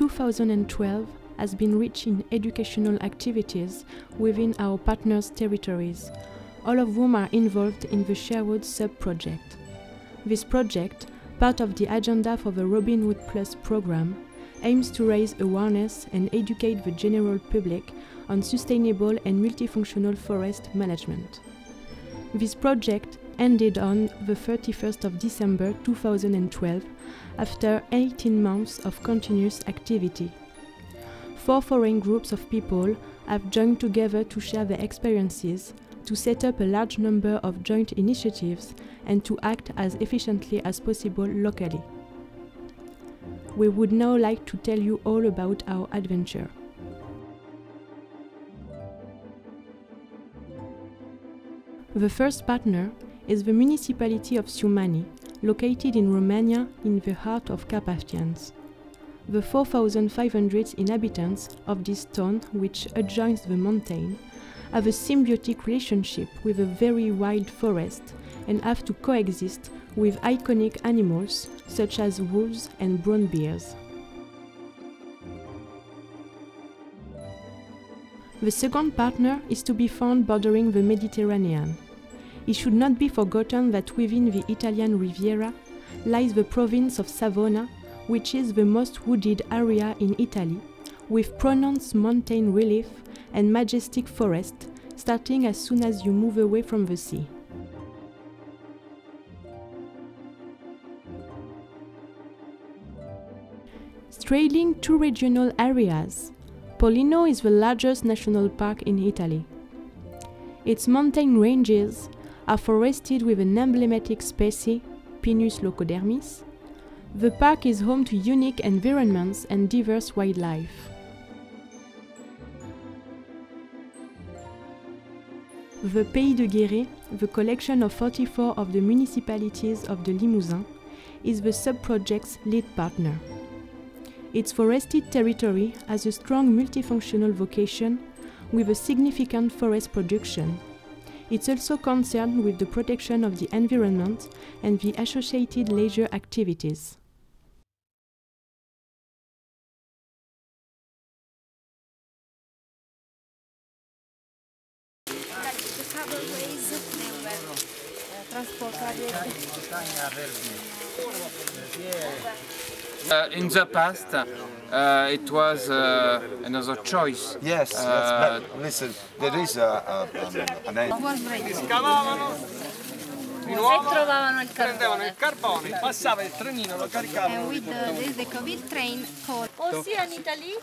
2012 has been rich in educational activities within our partners' territories, all of whom are involved in the Sherwood sub-project. This project, part of the agenda for the Robin Hood Plus program, aims to raise awareness and educate the general public on sustainable and multifunctional forest management. This project ended on the 31st of December 2012 after 18 months of continuous activity. 4 foreign groups of people have joined together to share their experiences, to set up a large number of joint initiatives, and to act as efficiently as possible locally. We would now like to tell you all about our adventure. The first partner is the municipality of Siumani, located in Romania in the heart of Carpathians. The 4,500 inhabitants of this town, which adjoins the mountain, have a symbiotic relationship with a very wild forest and have to coexist with iconic animals such as wolves and brown bears. The second partner is to be found bordering the Mediterranean. It should not be forgotten that within the Italian Riviera lies the province of Savona, which is the most wooded area in Italy, with pronounced mountain relief and majestic forest, starting as soon as you move away from the sea. Straddling 2 regional areas, Pollino is the largest national park in Italy. Its mountain ranges are forested with an emblematic species, Pinus locodermis. The park is home to unique environments and diverse wildlife. The Pays de Guéret, the collection of 44 of the municipalities of the Limousin, is the sub-project's lead partner. Its forested territory has a strong multifunctional vocation with a significant forest production. It's also concerned with the protection of the environment and the associated leisure activities. In the past, it was another choice. Yes, but listen, there is an end. E trovavano il prendevano il carbone, passava il trenino, lo caricavano. And with the COVID train called. Aussi en Italie,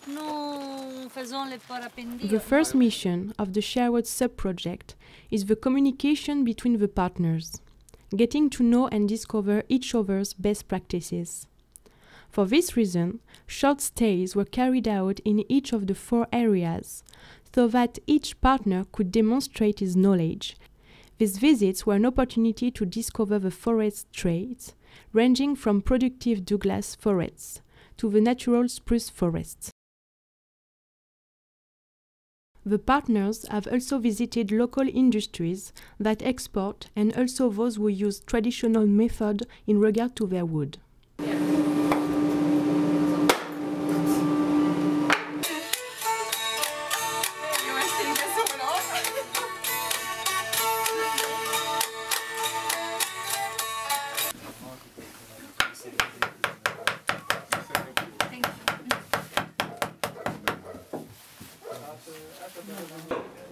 nous faisons les parapendiers. The first mission of the Sherwood sub-project is the communication between the partners, getting to know and discover each other's best practices. For this reason, short stays were carried out in each of the 4 areas, so that each partner could demonstrate his knowledge. These visits were an opportunity to discover the forest traits, ranging from productive Douglas forests to the natural spruce forests. The partners have also visited local industries that export and also those who use traditional methods in regard to their wood.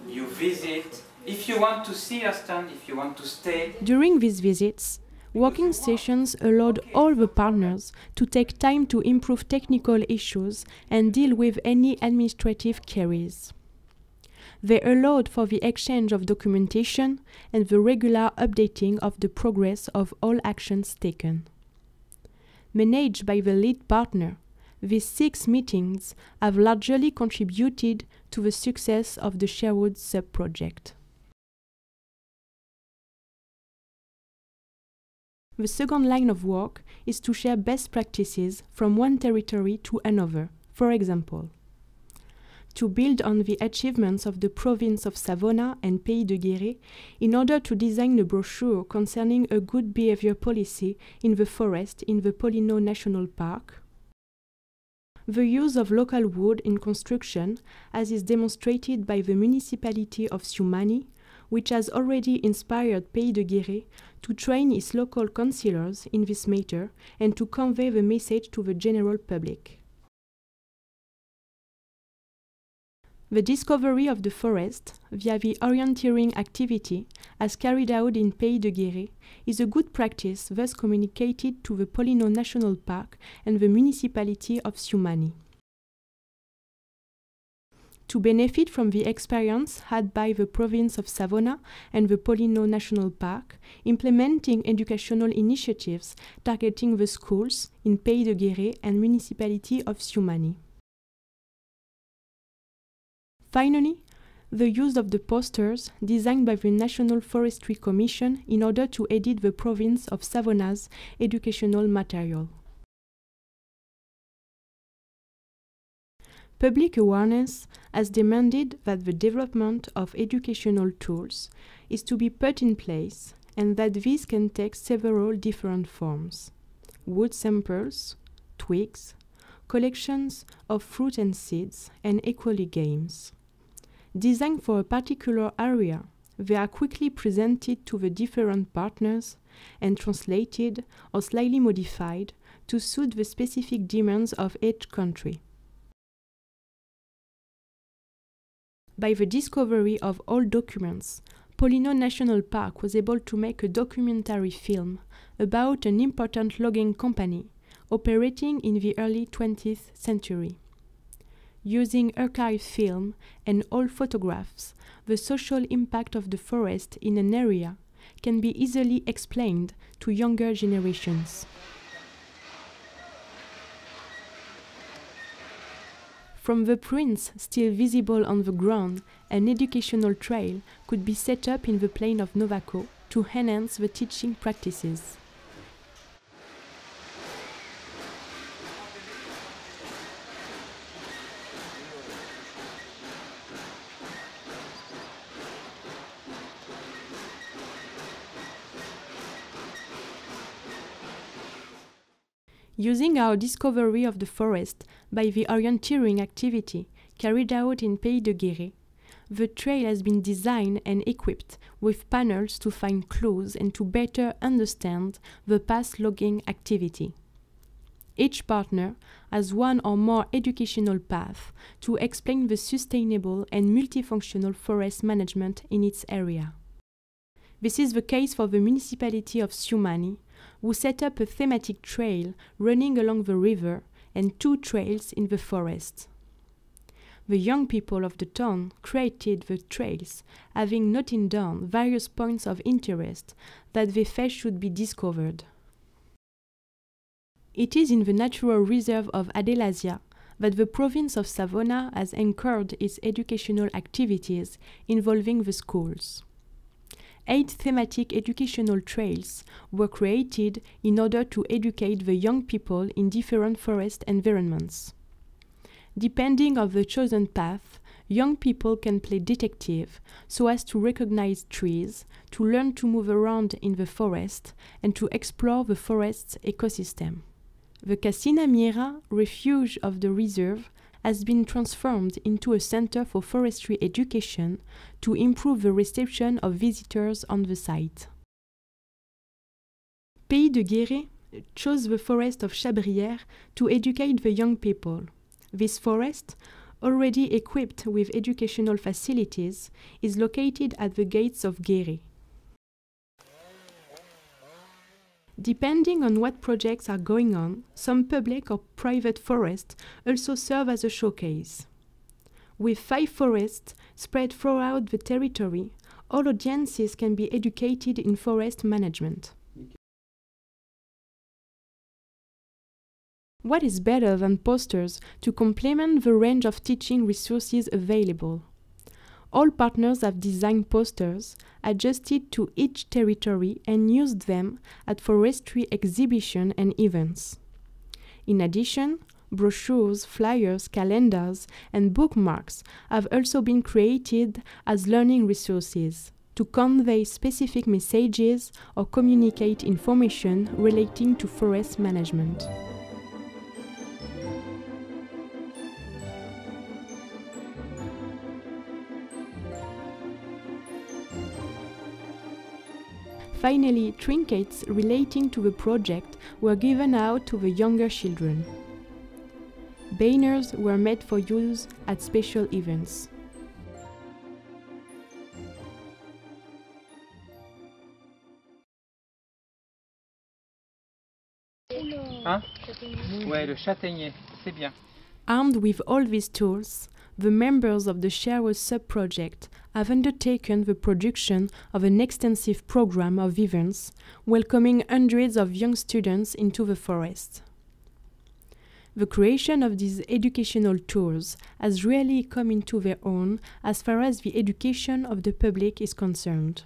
You visit, if you want to see a stand, if you want to stay. During these visits, working sessions allowed all the partners to take time to improve technical issues and deal with any administrative queries. They allowed for the exchange of documentation and the regular updating of the progress of all actions taken. Managed by the lead partner, these 6 meetings have largely contributed to the success of the Sherwood sub-project. The second line of work is to share best practices from one territory to another, for example, to build on the achievements of the province of Savona and Pays de Guéret in order to design a brochure concerning a good behavior policy in the forest in the Pollino National Park, the use of local wood in construction, as is demonstrated by the municipality of Siumani, which has already inspired Pays de Guéret to train its local councillors in this matter and to convey the message to the general public. The discovery of the forest via the orienteering activity, as carried out in Pays de Guéret, is a good practice thus communicated to the Poligno National Park and the municipality of Siumani. To benefit from the experience had by the province of Savona and the Poligno National Park, implementing educational initiatives targeting the schools in Pays de Guéret and municipality of Siumani. Finally, the use of the posters designed by the National Forestry Commission in order to edit the province of Savona's educational material. Public awareness has demanded that the development of educational tools is to be put in place and that these can take several different forms: wood samples, twigs, collections of fruit and seeds, and equally games. Designed for a particular area, they are quickly presented to the different partners and translated or slightly modified to suit the specific demands of each country. By the discovery of all documents, Poligno National Park was able to make a documentary film about an important logging company operating in the early 20th century. Using archive film and old photographs, the social impact of the forest in an area can be easily explained to younger generations. From the prints still visible on the ground, an educational trail could be set up in the plain of Novaco to enhance the teaching practices. Using our discovery of the forest by the orienteering activity carried out in Pays de Guéret, the trail has been designed and equipped with panels to find clues and to better understand the past logging activity. Each partner has one or more educational paths to explain the sustainable and multifunctional forest management in its area. This is the case for the municipality of Siumani, who set up a thematic trail running along the river and 2 trails in the forest. The young people of the town created the trails, having noted down various points of interest that they felt should be discovered. It is in the natural reserve of Adelasia that the province of Savona has anchored its educational activities involving the schools. 8 thematic educational trails were created in order to educate the young people in different forest environments. Depending on the chosen path, young people can play detective so as to recognize trees, to learn to move around in the forest, and to explore the forest's ecosystem. The Casina Miera refuge of the reserve has been transformed into a center for forestry education to improve the reception of visitors on the site. Pays de Guéret chose the forest of Chabrières to educate the young people. This forest, already equipped with educational facilities, is located at the gates of Guéret. Depending on what projects are going on, some public or private forests also serve as a showcase. With 5 forests spread throughout the territory, all audiences can be educated in forest management. What is better than posters to complement the range of teaching resources available? All partners have designed posters adjusted to each territory and used them at forestry exhibitions and events. In addition, brochures, flyers, calendars, and bookmarks have also been created as learning resources to convey specific messages or communicate information relating to forest management. Finally, trinkets relating to the project were given out to the younger children. Banners were made for use at special events. Hein? Ouais, le châtaignier, c'est bien. Armed with all these tools, the members of the Sherwood sub-project have undertaken the production of an extensive program of events, welcoming hundreds of young students into the forest. The creation of these educational tours has really come into their own as far as the education of the public is concerned.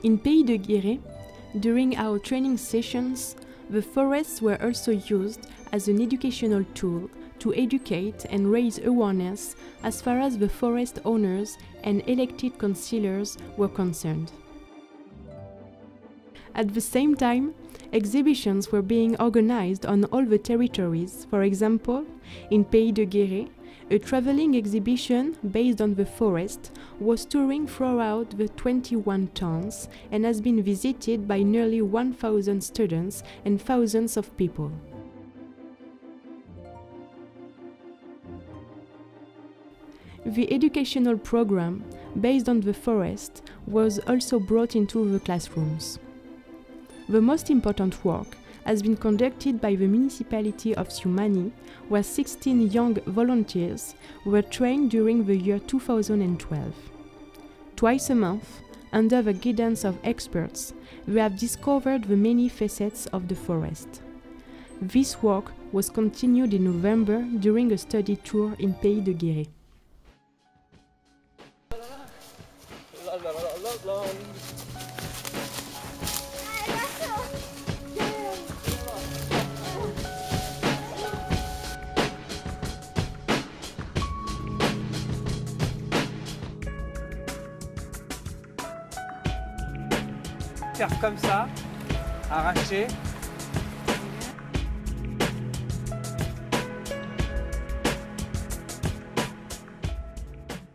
In Pays de Guéret, during our training sessions, the forests were also used as an educational tool to educate and raise awareness as far as the forest owners and elected councillors were concerned. At the same time, exhibitions were being organized on all the territories. For example, in Pays de Guéret, a traveling exhibition based on the forest was touring throughout the 21 towns and has been visited by nearly 1,000 students and thousands of people. The educational program based on the forest was also brought into the classrooms. The most important work has been conducted by the municipality of Siumani, where 16 young volunteers were trained during the year 2012. Twice a month, under the guidance of experts, they have discovered the many facets of the forest. This work was continued in November during a study tour in Pays de Guéret. Faire comme ça, arracher.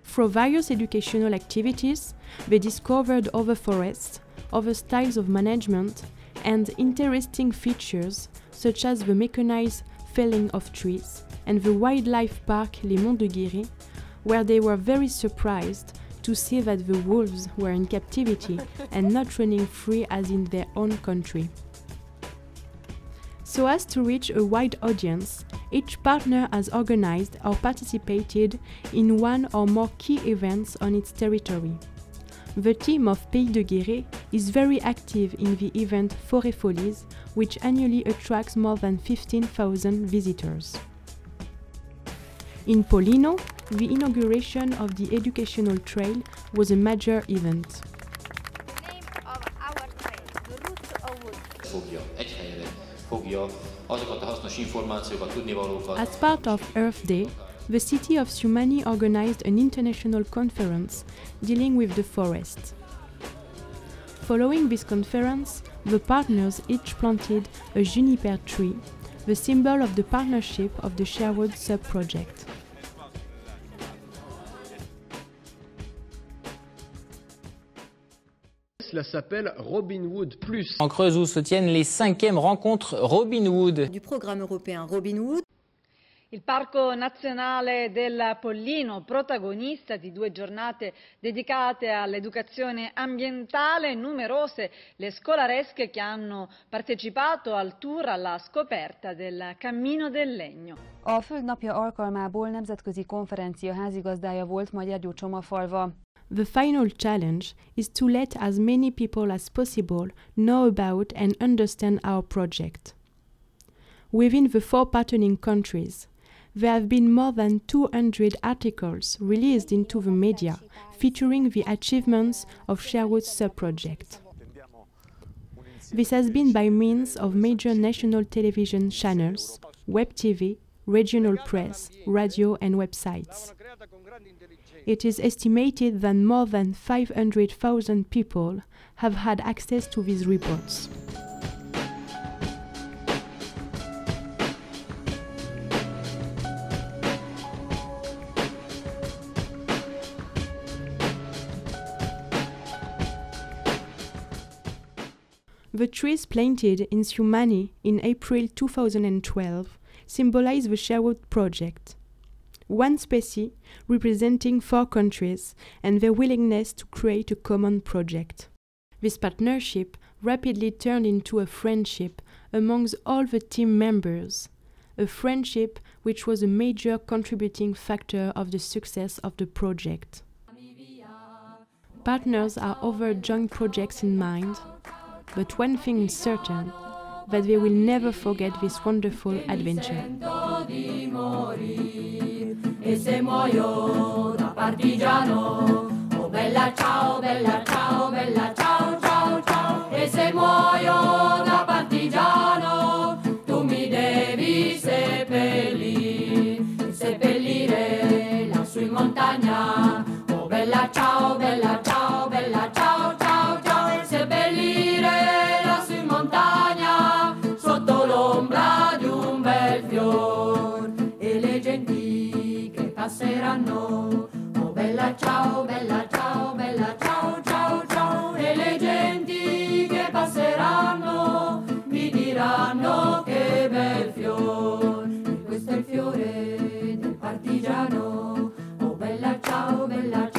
Through various educational activities, they discovered other forests, other styles of management, and interesting features such as the mechanized felling of trees and the wildlife park Les Monts de Guéret, where they were very surprised to see that the wolves were in captivity and not running free as in their own country. So as to reach a wide audience, each partner has organized or participated in one or more key events on its territory. The team of Pays de Guéret is very active in the event Forêt Folies, which annually attracts more than 15,000 visitors. In Pollino, the inauguration of the educational trail was a major event. The name of our trail, the Route of Wood. Fogja, egy helyre fogja azokat a hasznos információkat, tudnivalókat. As part of Earth Day, the city of Siumani organized an international conference dealing with the forest. Following this conference, the partners each planted a juniper tree, the symbol of the partnership of the Sherwood sub-project. Cela s'appelle Robin Hood Plus. En Creuse où se tiennent les 5e rencontres Robin Hood. Du programme européen Robin Hood. Il Parco Nazionale del Pollino, protagonista di 2 giornate dedicate all'educazione ambientale, numerose le scolaresche che hanno partecipato al tour alla scoperta del Cammino del Legno. A Föld napja alkalmából nemzetközi konferencia házigazdája volt Magyargyó Csomafalva. The final challenge is to let as many people as possible know about and understand our project. Within the 4 partnering countries, there have been more than 200 articles released into the media featuring the achievements of Sherwood's sub-project. This has been by means of major national television channels, web TV, regional press, radio and websites. It is estimated that more than 500,000 people have had access to these reports. The trees planted in Siumani in April 2012 symbolize the Sherwood project. One species representing 4 countries and their willingness to create a common project. This partnership rapidly turned into a friendship amongst all the team members, a friendship which was a major contributing factor of the success of the project. Partners are over joint projects in mind, but one thing is certain, that they will never forget this wonderful adventure. E se muoio da partigiano, oh bella ciao, bella ciao, bella ciao, ciao, ciao. E se muoio da partigiano, tu mi devi seppellire lassù in montagna. Oh bella ciao, bella ciao, bella ciao, ciao, ciao. Seppellire lassù in montagna, sotto l'ombra di un bel fior. E le genti che passeranno, oh bella ciao, bella ciao, bella ciao, ciao, ciao. E le genti che passeranno mi diranno che bel fior. E questo è il fiore del partigiano, oh bella ciao, bella ciao.